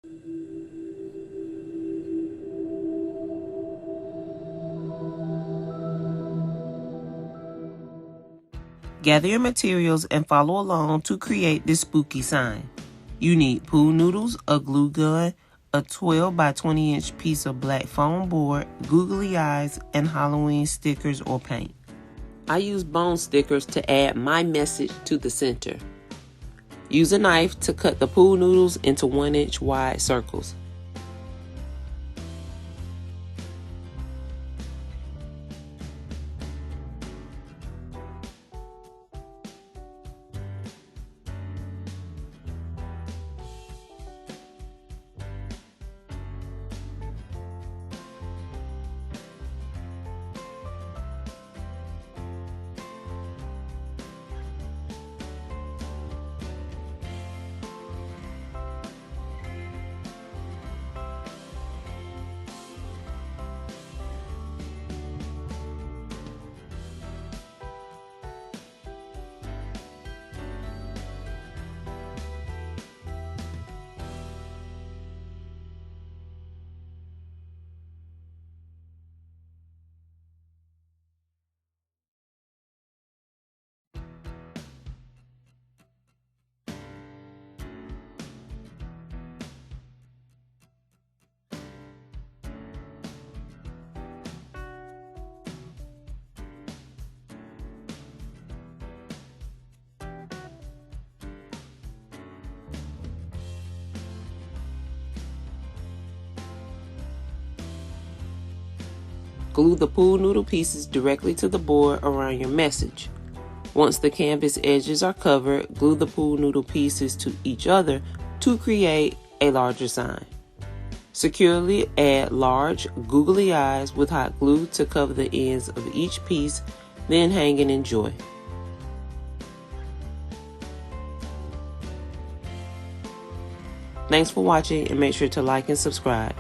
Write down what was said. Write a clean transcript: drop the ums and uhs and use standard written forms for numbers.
Gather your materials and follow along to create this spooky sign. You need pool noodles, a glue gun, a 12 by 20 inch piece of black foam board, googly eyes, and Halloween stickers or paint. I use bone stickers to add my message to the center. Use a knife to cut the pool noodles into 1 inch wide circles. Glue the pool noodle pieces directly to the board around your message. Once the canvas edges are covered, glue the pool noodle pieces to each other to create a larger sign. Securely add large googly eyes with hot glue to cover the ends of each piece, then hang and enjoy. Thanks for watching, and make sure to like and subscribe.